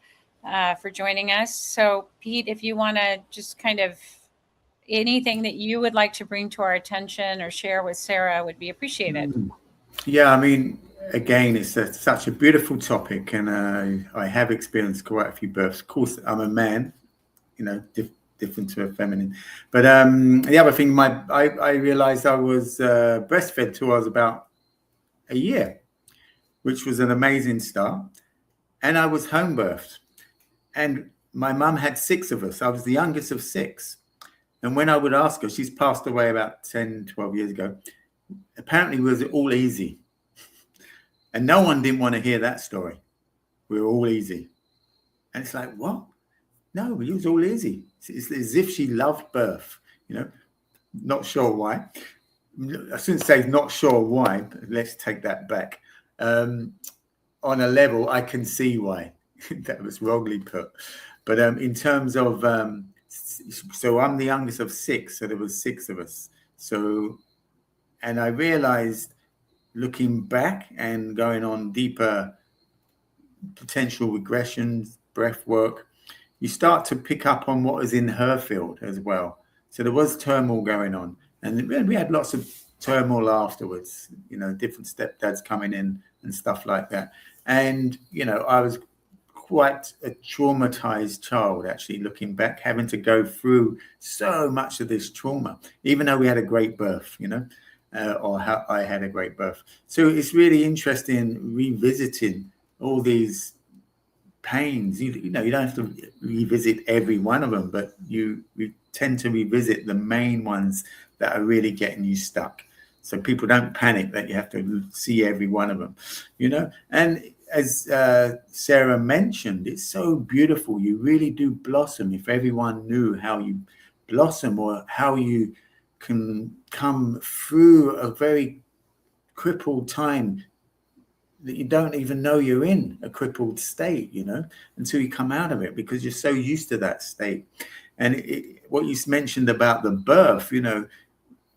for joining us. So Pete, if you want to just kind of anything that you would like to bring to our attention or share with Sarah would be appreciated. Yeah, I mean, again, it's such a beautiful topic, and I have experienced quite a few births. Of course, I'm a man, different to a feminine. But the other thing, I realized I was breastfed till I was about a year, which was an amazing start. And I was home birthed. And my mum had 6 of us. I was the youngest of 6. And when I would ask her, she's passed away about 10, 12 years ago, apparently it was all easy. And no one didn't want to hear that story. We were all easy. And it's like, what? No, it was all easy. It's as if she loved birth, Not sure why. I shouldn't say not sure why, but let's take that back. On a level, I can see why. That was wrongly put. But in terms of, so I'm the youngest of 6, so there was 6 of us. So, and I realized looking back and going on deeper potential regressions, breath work, you start to pick up on what was in her field as well. So there was turmoil going on, and we had lots of turmoil afterwards, different stepdads coming in and stuff like that. And, I was quite a traumatized child, actually, looking back, having to go through so much of this trauma, even though we had a great birth, or how I had a great birth. So it's really interesting revisiting all these pains. You know, you don't have to revisit every one of them, but you tend to revisit the main ones that are really getting you stuck. So people don't panic that you have to see every one of them, you know. And as Sarah mentioned, it's so beautiful. You really do blossom. If everyone knew how you blossom, or how you can come through a very crippled time that you don't even know you're in a crippled state, you know, until you come out of it, because you're so used to that state. And what you mentioned about the birth, you know,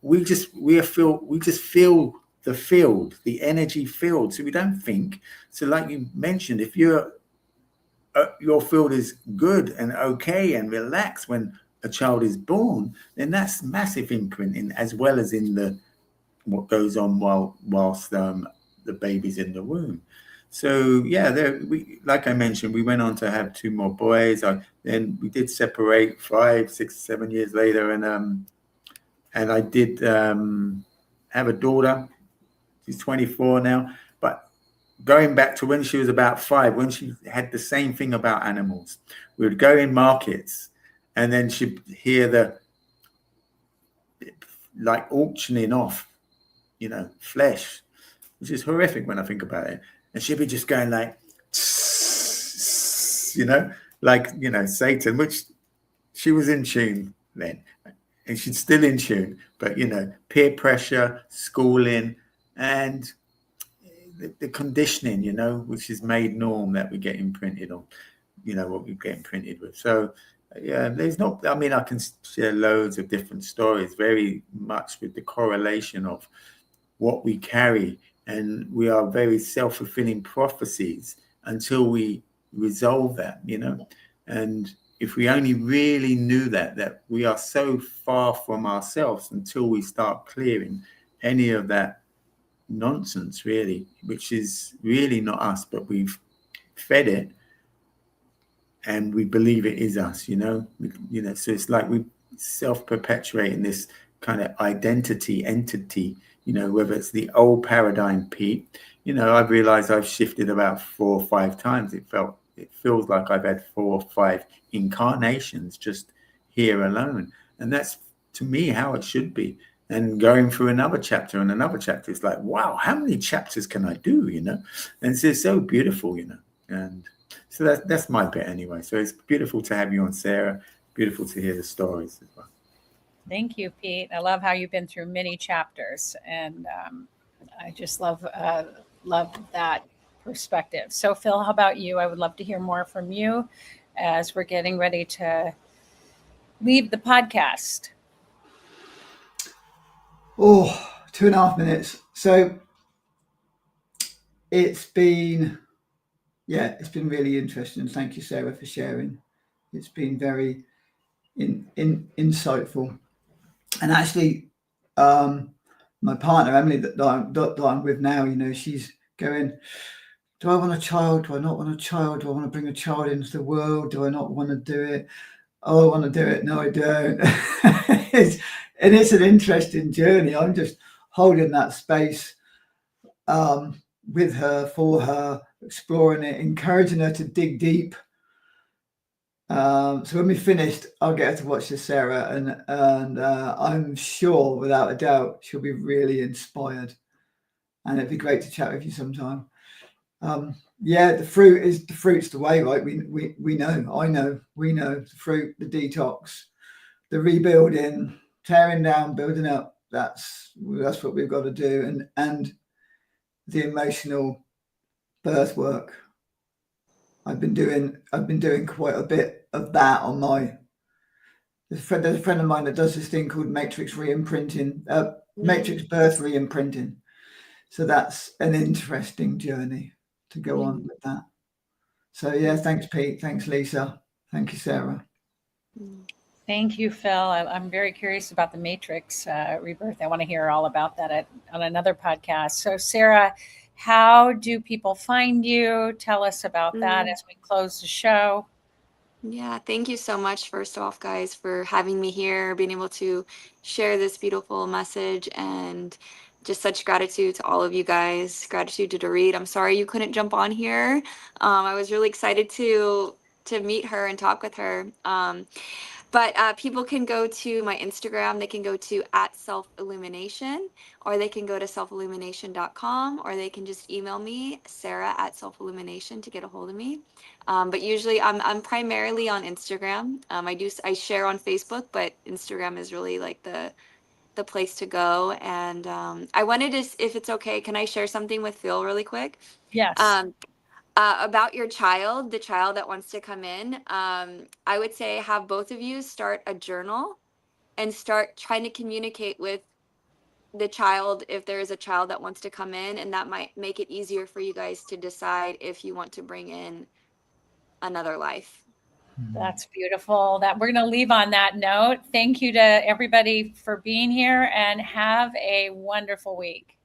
we just feel the field, the energy field. So we don't think. So like you mentioned, if your field is good and okay and relaxed when a child is born, then that's massive imprinting, as well as in the what goes on whilst the baby's in the womb. So yeah, like I mentioned, we went on to have 2 more boys. Then we did separate 5, 6, 7 years later, and I did have a daughter. She's 24 now. But going back to when she was about 5, when she had the same thing about animals, we would go in markets, and then she'd hear the like auctioning off, you know, flesh, which is horrific when I think about it. And she'd be just going like, you know, like, you know, Satan, which she was in tune then. And she's still in tune. But, you know, peer pressure, schooling, and the conditioning, you know, which is made norm that we get imprinted on, you know, what we get imprinted with. So, yeah, there's not, I mean, I can share loads of different stories, very much with the correlation of what we carry, and we are very self-fulfilling prophecies until we resolve that, you know. And if we only really knew that we are so far from ourselves until we start clearing any of that nonsense, really, which is really not us, but we've fed it and we believe it is us, you know. So it's like we self-perpetuating this kind of identity entity, you know, whether it's the old paradigm, Pete. You know, I've realized I've shifted about 4 or 5 times. It feels like I've had 4 or 5 incarnations just here alone. And that's, to me, how it should be. And going through another chapter and another chapter, it's like, wow, how many chapters can I do, you know? And it's just so beautiful, you know. And so that's my bit anyway. So it's beautiful to have you on, Sarah. Beautiful to hear the stories as well. Thank you, Pete. I love how you've been through many chapters, and I just love that perspective. So, Phil, how about you? I would love to hear more from you as we're getting ready to leave the podcast. Oh, 2.5 minutes. So it's been really interesting. Thank you, Sarah, for sharing. It's been very insightful. And actually, my partner Emily that I'm with now, you know, she's going, do I want a child? Do I not want a child? Do I want to bring a child into the world? Do I not want to do it? Oh, I want to do it. No, I don't. It's an interesting journey. I'm just holding that space with her, for her, exploring it, encouraging her to dig deep. So when we finished, I'll get her to watch this, Sarah, and I'm sure, without a doubt, she'll be really inspired, and it'd be great to chat with you sometime. Yeah, the fruit's the way, right? We know, we know the fruit, the detox, the rebuilding, tearing down, building up. That's what we've got to do, and the emotional birth work. I've been doing quite a bit of that on my. There's a friend of mine that does this thing called matrix re-imprinting, matrix birth re-imprinting. So that's an interesting journey to go on with that. So yeah, thanks, Pete. Thanks, Lisa. Thank you, Sarah. Thank you, Phil. I'm very curious about the matrix rebirth. I want to hear all about that on another podcast. So, Sarah, how do people find you? Tell us about that as we close the show. Yeah, thank you so much, first off, guys, for having me here, being able to share this beautiful message, and just such gratitude to all of you guys. Gratitude to Dorit. I'm sorry you couldn't jump on here. I was really excited to meet her and talk with her. But people can go to my Instagram. They can go to at Self Illumination, or they can go to selfillumination.com, or they can just email me, Sarah at Self Illumination, to get a hold of me. But usually I'm primarily on Instagram. I share on Facebook, but Instagram is really like the place to go. And I wanted to, if it's okay, can I share something with Phil really quick? Yes. Um, about your child, the child that wants to come in, I would say have both of you start a journal and start trying to communicate with the child if there is a child that wants to come in, and that might make it easier for you guys to decide if you want to bring in another life. That's beautiful. That we're going to leave on that note. Thank you to everybody for being here, and have a wonderful week.